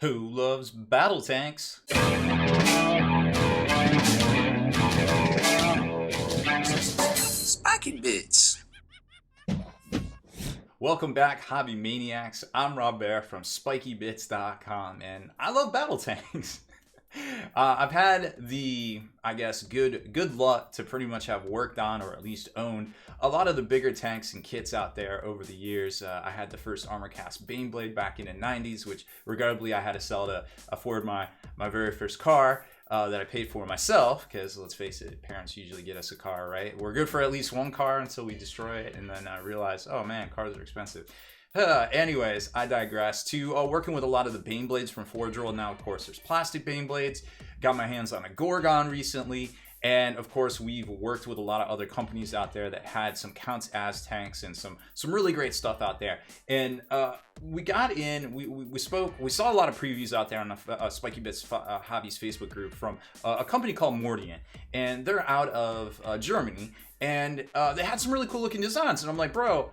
Who loves battle tanks? Spiky bits. Welcome back, Hobby Maniacs. I'm Baer from SpikyBits.com, and I love battle tanks. I've had the, good luck to pretty much have worked on, or at least owned, a lot of the bigger tanks and kits out there over the years. I had the first armor cast Baneblade back in the 90s, which regrettably I had to sell to afford my very first car. That I paid for myself, because let's face it, parents usually get us a car, right? We're good for at least one car until we destroy it, and then I realize, oh man, cars are expensive. Anyways, I digress. To working with a lot of the Baneblades from Forge World. Now, of course, there's plastic Baneblades. Got my hands on a Gorgon recently. And of course, we've worked with a lot of other companies out there that had some counts as tanks and some really great stuff out there. And we got in, we spoke, we saw a lot of previews out there on the Spiky Bits Hobbies Facebook group from a company called Mortian. And they're out of Germany. And they had some really cool looking designs. And I'm like, bro,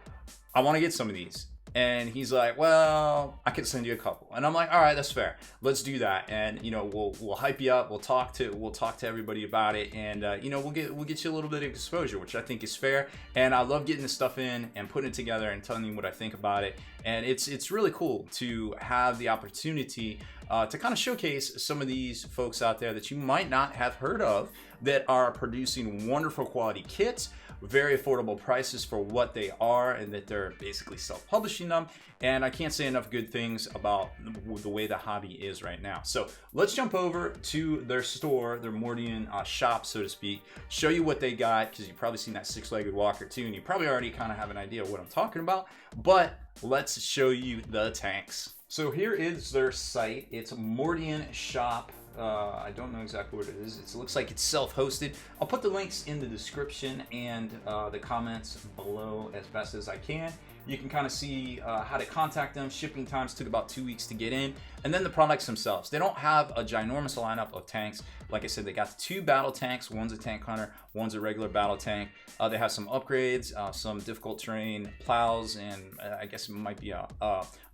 I want to get some of these. And he's like, well, I could send you a couple. And I'm like, all right, that's fair. Let's do that. And, you know, we'll hype you up. We'll talk to everybody about it. And, you know, we'll get you a little bit of exposure, which I think is fair. And I love getting this stuff in and putting it together and telling you what I think about it. And it's really cool to have the opportunity to kind of showcase some of these folks out there that you might not have heard of that are producing wonderful quality kits, very affordable prices for what they are, and that they're basically self-publishing them. And I can't say enough good things about the way the hobby is right now. So let's jump over to their store, their Mortian shop, so to speak, show you what they got, because you've probably seen that six-legged walker too, and you probably already kind of have an idea of what I'm talking about. But let's show you the tanks. So here is their site. It's Mortian Shop. I don't know exactly what it is. It looks like it's self-hosted. I'll put the links in the description and the comments below as best as I can. You can kind of see how to contact them. Shipping times took about 2 weeks to get in. And then the products themselves. They don't have a ginormous lineup of tanks. Like I said, they got the two battle tanks. One's a tank hunter, one's a regular battle tank. They have some upgrades, some difficult terrain plows, and I guess it might be a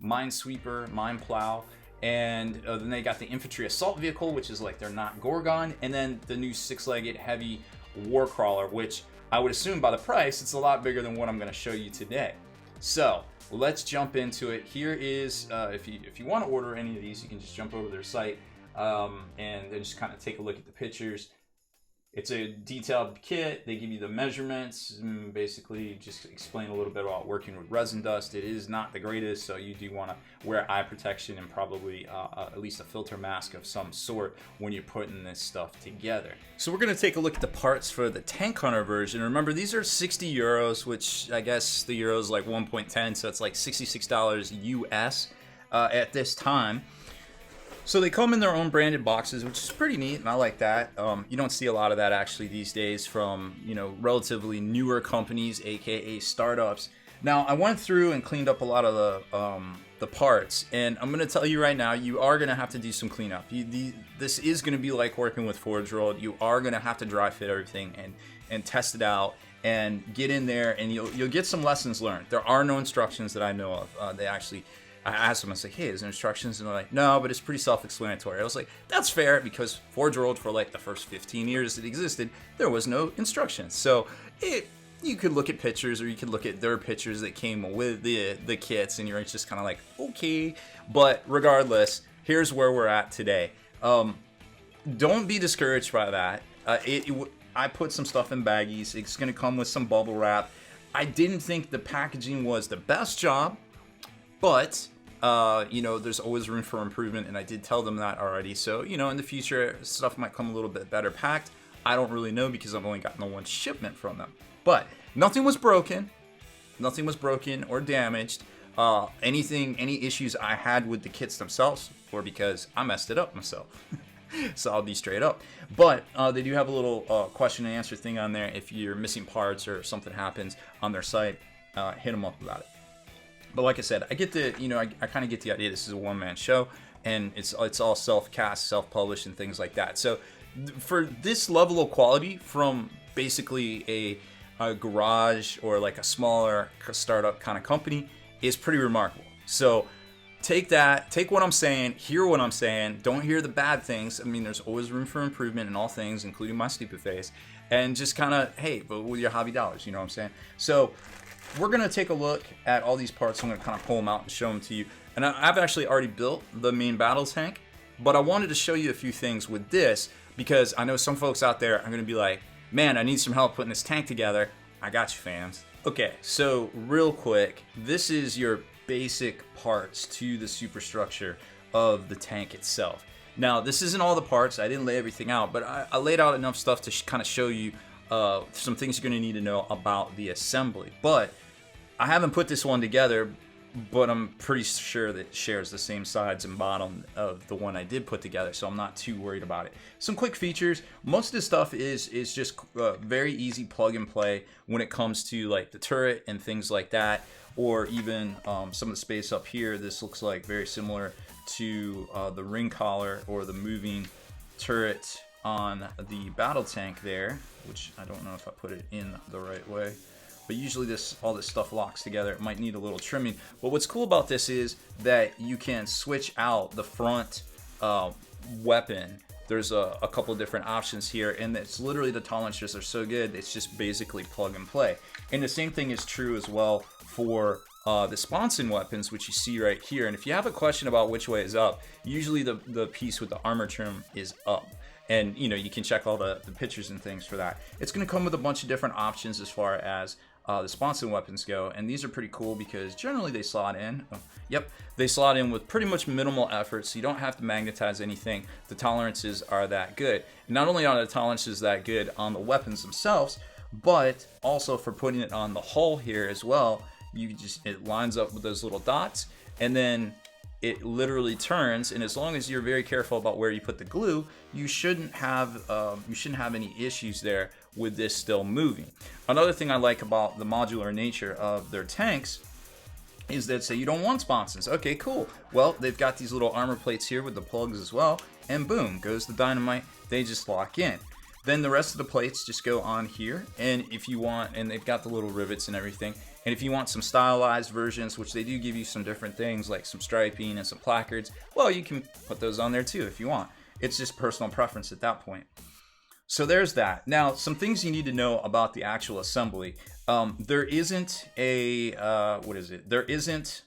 minesweeper, mine plow. And then they got the infantry assault vehicle, which is like their not Gorgon, and then the new six-legged heavy war crawler, which I would assume by the price, it's a lot bigger than what I'm going to show you today. So let's jump into it. Here is, if you want to order any of these, you can just jump over to their site and then just kind of take a look at the pictures. It's a detailed kit. They give you the measurements and basically just explain a little bit about working with resin dust. It is not the greatest, so you do want to wear eye protection and probably at least a filter mask of some sort when you're putting this stuff together. So we're going to take a look at the parts for the Tank Hunter version. Remember, these are 60 euros, which I guess the euro is like 1.10, so it's like $66 US at this time. So they come in their own branded boxes, which is pretty neat, and I like that. You don't see a lot of that actually these days from, you know, relatively newer companies, aka startups. Now, I went through and cleaned up a lot of the parts, and I'm going to tell you right now, you are going to have to do some cleanup. This is going to be like working with Forge World. You are going to have to dry fit everything and test it out and get in there, and you'll get some lessons learned. There are no instructions that I know of. I asked them, I was like, hey, is there instructions? And they're like, no, but it's pretty self-explanatory. I was like, that's fair, because Forge World, for like the first 15 years it existed, there was no instructions. So you could look at pictures, or you could look at their pictures that came with the kits, and you're just kind of like, okay. But regardless, here's where we're at today. Don't be discouraged by that. I put some stuff in baggies. It's going to come with some bubble wrap. I didn't think the packaging was the best job, but you know, there's always room for improvement, and I did tell them that already. So, you know, in the future, stuff might come a little bit better packed. I don't really know, because I've only gotten the one shipment from them. But nothing was broken or damaged. Any issues I had with the kits themselves were because I messed it up myself. So I'll be straight up. But they do have a little question and answer thing on there. If you're missing parts or something happens on their site, hit them up about it. But like I said, I get the, you know, I kind of get the idea. This is a one-man show, and it's all self-cast, self-published, and things like that. So for this level of quality from basically a garage or like a smaller startup kind of company is pretty remarkable. So take that, take what I'm saying, hear what I'm saying, don't hear the bad things. I mean, there's always room for improvement in all things, including my stupid face, and just kind of, hey, but with your hobby dollars, you know what I'm saying? So we're going to take a look at all these parts. I'm going to kind of pull them out and show them to you. And I've actually already built the main battle tank, but I wanted to show you a few things with this because I know some folks out there are going to be like, man, I need some help putting this tank together. I got you, fans. Okay, so real quick, this is your basic parts to the superstructure of the tank itself. Now, this isn't all the parts. I didn't lay everything out, but I laid out enough stuff to kind of show you some things you're going to need to know about the assembly. But I haven't put this one together, but I'm pretty sure that it shares the same sides and bottom of the one I did put together, so I'm not too worried about it. Some quick features. Most of this stuff is just very easy plug and play when it comes to like the turret and things like that, or even some of the space up here. This looks like very similar to the ring collar or the moving turret on the battle tank there, which I don't know if I put it in the right way. But usually all this stuff locks together. It might need a little trimming. But what's cool about this is that you can switch out the front weapon. There's a couple different options here, and it's literally, the tolerances are so good, it's just basically plug and play. And the same thing is true as well for the sponson weapons, which you see right here. And if you have a question about which way is up, usually the piece with the armor trim is up. And you know, you can check all the pictures and things for that. It's going to come with a bunch of different options as far as the sponson weapons go, and these are pretty cool because generally they slot in. They slot in with pretty much minimal effort, so you don't have to magnetize anything. The tolerances are that good. And not only are the tolerances that good on the weapons themselves, but also for putting it on the hull here as well. It lines up with those little dots, and then it literally turns, and as long as you're very careful about where you put the glue, you shouldn't have any issues there with this still moving. Another thing I like about the modular nature of their tanks is that, say you don't want sponsons. Okay, cool. Well, they've got these little armor plates here with the plugs as well, and boom, goes the dynamite. They just lock in. Then the rest of the plates just go on here, and if you want, and they've got the little rivets and everything, and if you want some stylized versions, which they do give you some different things like some striping and some placards, well, you can put those on there too if you want. It's just personal preference at that point. So there's that. Now, some things you need to know about the actual assembly. There isn't there isn't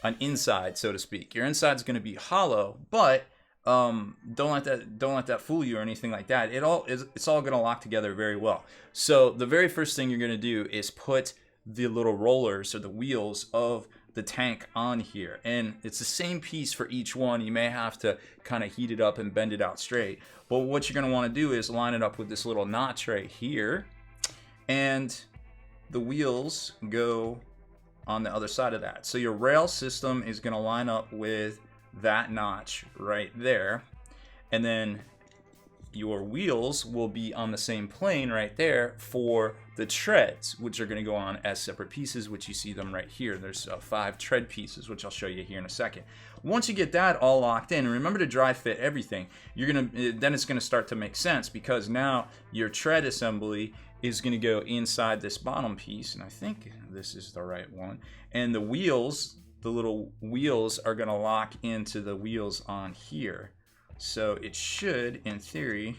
an inside, so to speak. Your inside's going to be hollow, but don't let that fool you or anything like that. It's all going to lock together very well. So the very first thing you're going to do is put the little rollers or the wheels of the tank on here, and it's the same piece for each one. You may have to kind of heat it up and bend it out straight, but what you're going to want to do is line it up with this little notch right here, and the wheels go on the other side of that. So your rail system is going to line up with that notch right there, and then your wheels will be on the same plane right there for the treads, which are going to go on as separate pieces, which you see them right here. There's 5 tread pieces, which I'll show you here in a second. Once you get that all locked in, remember to dry fit everything. Then it's going to start to make sense, because now your tread assembly is going to go inside this bottom piece, and I think this is the right one. And the wheels, the little wheels, are going to lock into the wheels on here. So it should, in theory,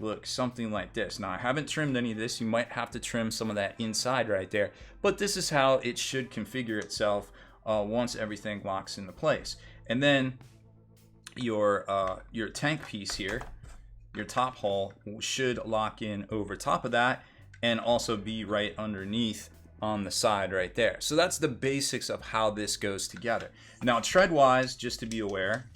look something like this. Now, I haven't trimmed any of this. You might have to trim some of that inside right there, but this is how it should configure itself once everything locks into place. And then your tank piece here, your top hull, should lock in over top of that and also be right underneath on the side right there. So that's the basics of how this goes together. Now, tread-wise, just to be aware,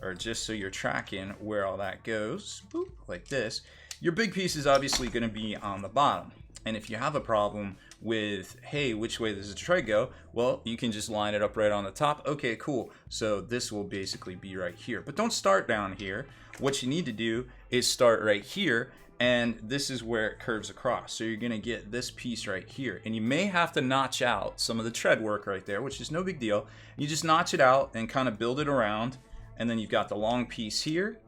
or just so you're tracking where all that goes, boop, like this, your big piece is obviously going to be on the bottom. And if you have a problem with, hey, which way does the tread go? Well, you can just line it up right on the top. Okay, cool. So this will basically be right here. But don't start down here. What you need to do is start right here, and this is where it curves across. So you're going to get this piece right here. And you may have to notch out some of the tread work right there, which is no big deal. You just notch it out and kind of build it around. And then you've got the long piece here,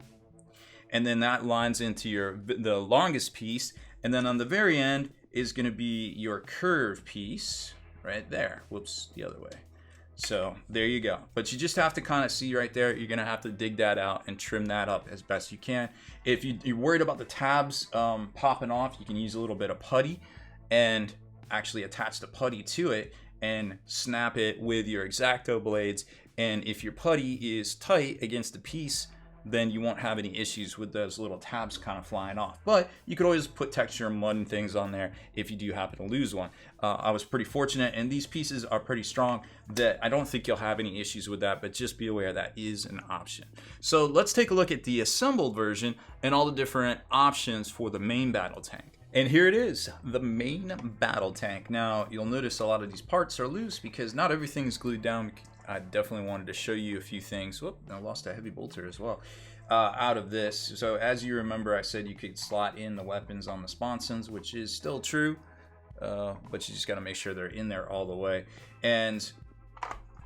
and then that lines into the longest piece, and then on the very end is going to be your curve piece right there. Whoops, the other way. So there you go. But you just have to kind of see right there. You're gonna have to dig that out and trim that up as best you can. If you're worried about the tabs popping off, you can use a little bit of putty and actually attach the putty to it and snap it with your X-Acto blades. And if your putty is tight against the piece, then you won't have any issues with those little tabs kind of flying off. But you could always put texture and mud and things on there if you do happen to lose one. I was pretty fortunate, and these pieces are pretty strong that I don't think you'll have any issues with that, but just be aware that is an option. So let's take a look at the assembled version and all the different options for the main battle tank. And here it is, the main battle tank. Now, you'll notice a lot of these parts are loose because not everything's glued down. I definitely wanted to show you a few things. Whoop, I lost a heavy bolter as well out of this. So as you remember, I said you could slot in the weapons on the sponsons, which is still true, but you just got to make sure they're in there all the way. And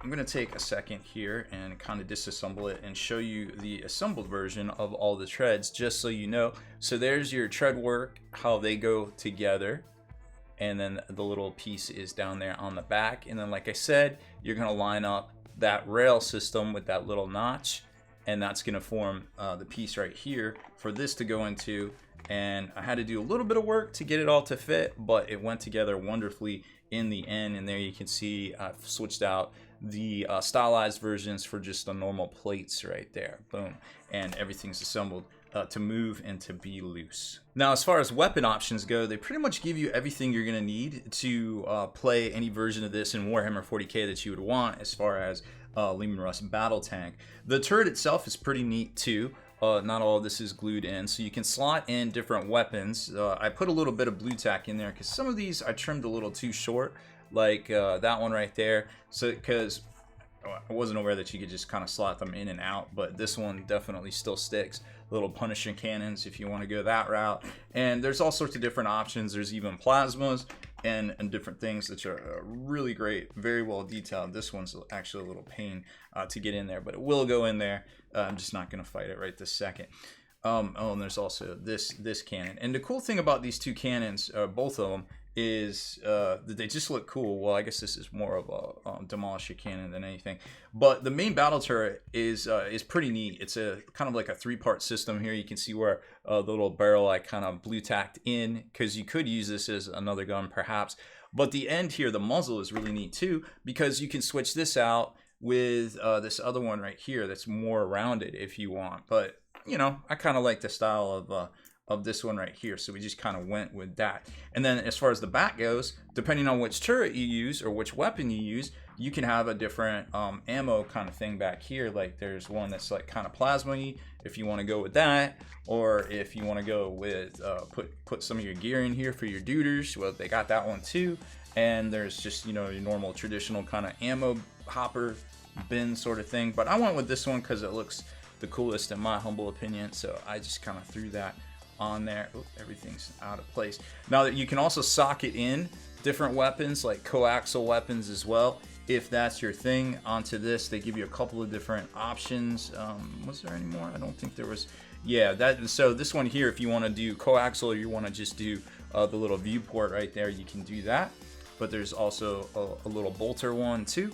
I'm going to take a second here and kind of disassemble it and show you the assembled version of all the treads, just so you know. So there's your tread work, how they go together. And then the little piece is down there on the back. And then, like I said, you're going to line up that rail system with that little notch, and that's going to form the piece right here for this to go into. And I had to do a little bit of work to get it all to fit, but it went together wonderfully in the end. And there you can see I've switched out the stylized versions for just the normal plates right there. Boom. And everything's assembled to move and to be loose. Now, as far as weapon options go, they pretty much give you everything you're going to need to play any version of this in Warhammer 40k that you would want as far as Leman Russ battle tank. The turret itself is pretty neat too. Not all of this is glued in, so you can slot in different weapons. I put a little bit of blue tack in there because some of these I trimmed a little too short, like that one right there. So because I wasn't aware that you could just kind of slot them in and out, but this one definitely still sticks. Little Punisher cannons if you want to go that route. And there's all sorts of different options. There's even plasmas and different things that are really great, very well detailed. This one's actually a little pain to get in there, but it will go in there. I'm just not going to fight it right this second. Oh, and there's also this cannon. And the cool thing about these two cannons, both of them, is that they just look cool. Well, I guess this is more of a demolisher cannon than anything. But the main battle turret is pretty neat. It's a kind of like a 3-part system here. You can see where the little barrel I kind of blue tacked in, because you could use this as another gun perhaps. But the end here, the muzzle, is really neat too, because you can switch this out with this other one right here that's more rounded if you want. But you know, I kind of like the style of this one right here, so we just kind of went with that. And then as far as the back goes, depending on which turret you use or which weapon you use, you can have a different ammo kind of thing back here. Like there's one that's like kind of plasma-y if you want to go with that, or if you want to go with put some of your gear in here for your duders, well, they got that one too. And there's just, you know, your normal traditional kind of ammo hopper bin sort of thing, but I went with this one because it looks the coolest in my humble opinion, so I just kind of threw that on there. Oop, everything's out of place. Now that you can also socket in different weapons, like coaxial weapons as well, if that's your thing, onto this. They give you a couple of different options. Was there any more? I don't think there was. Yeah, that. So this one here, if you want to do coaxial or you want to just do the little viewport right there, you can do that. But there's also a little bolter one too,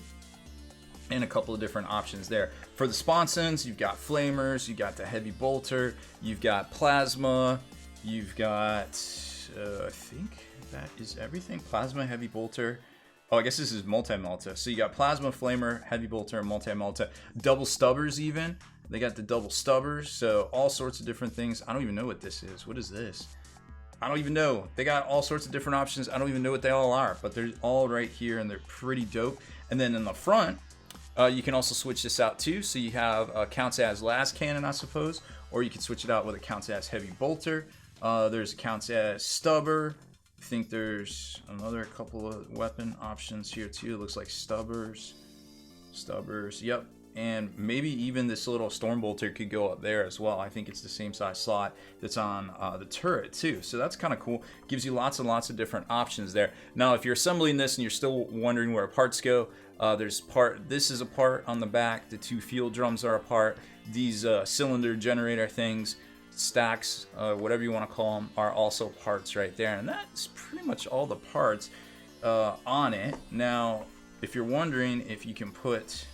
and a couple of different options there. For the sponsons, you've got flamers, you've got the heavy bolter, you've got plasma, you've got, I think that is everything. Plasma, heavy bolter. Oh, I guess this is multi-melta. So you got plasma, flamer, heavy bolter, and multi-melta. Double stubbers even. They got the double stubbers, so all sorts of different things. I don't even know what this is. What is this? I don't even know. They got all sorts of different options. I don't even know what they all are, but they're all right here and they're pretty dope. And then in the front, you can also switch this out too. So you have counts as las cannon, I suppose, or you can switch it out with a counts as heavy bolter. There's a counts as stubber. I think there's another couple of weapon options here too. It looks like stubbers. Yep. And maybe even this little storm bolter could go up there as well. I think it's the same size slot that's on the turret too. So that's kind of cool. Gives you lots and lots of different options there. Now, if you're assembling this and you're still wondering where parts go, this is a part on the back. The two field drums are a part. These cylinder generator things, stacks, whatever you want to call them, are also parts right there. And that's pretty much all the parts on it. Now, if you're wondering if you can put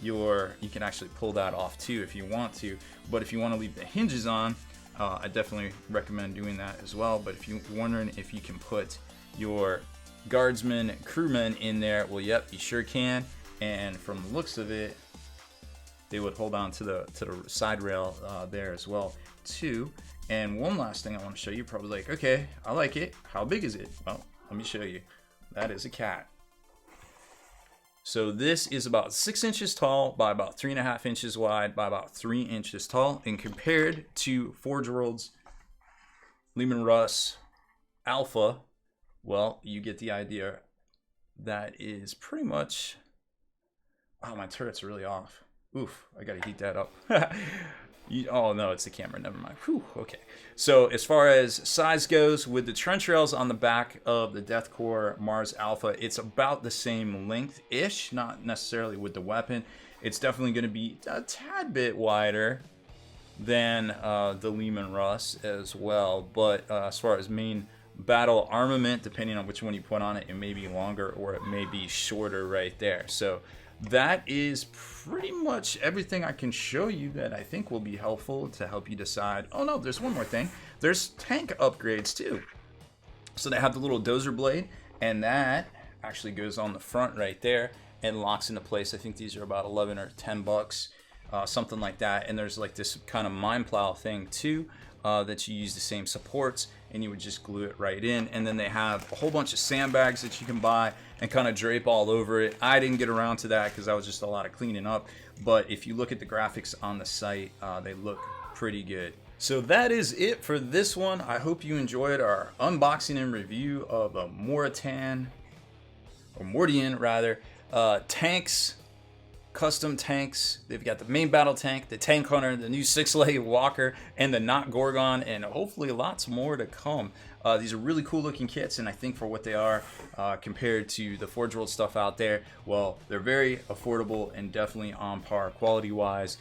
you can actually pull that off too if you want to, but if you want to leave the hinges on, I definitely recommend doing that as well. But if you're wondering if you can put your guardsmen, crewmen in there, well, yep, you sure can. And from the looks of it, they would hold on to the side rail there as well too. And one last thing I want to show you, probably like, okay, I like it. How big is it? Well, let me show you. That is a cat. So this is about 6 inches tall by about 3.5 inches wide by about 3 inches tall. And compared to Forge World's Leman Russ Alpha, well, you get the idea. That is pretty much... Oh, my turret's really off. Oof, I gotta heat that up. Oh no, it's the camera, never mind. Whew, okay. So as far as size goes, with the trench rails on the back of the Deathcore Mars Alpha, it's about the same length-ish, not necessarily with the weapon. It's definitely gonna be a tad bit wider than the Leman Russ as well. But as far as main battle armament, depending on which one you put on it, it may be longer or it may be shorter right there. So that is pretty much everything I can show you that I think will be helpful to help you decide. Oh no, there's one more thing. There's tank upgrades too. So they have the little dozer blade, and that actually goes on the front right there and locks into place. I think these are about 11 or 10 bucks, something like that. And there's like this kind of mine plow thing too, that you use the same supports, and you would just glue it right in. And then they have a whole bunch of sandbags that you can buy and kind of drape all over it. I didn't get around to that because that was just a lot of cleaning up, but if you look at the graphics on the site, they look pretty good. So that is it for this one. I hope you enjoyed our unboxing and review of a Mortian rather, tanks, custom tanks. They've got the main battle tank, the tank hunter, the new 6-legged walker, and the Not Gorgon, and hopefully lots more to come. These are really cool looking kits, and I think for what they are compared to the Forge World stuff out there, well, they're very affordable and definitely on par quality wise.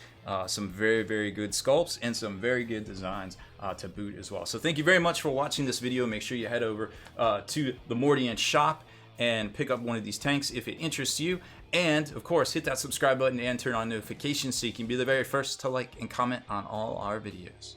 Some very, very good sculpts and some very good designs to boot as well. So thank you very much for watching this video. Make sure you head over to the Mortian shop and pick up one of these tanks if it interests you. And of course, hit that subscribe button and turn on notifications so you can be the very first to like and comment on all our videos.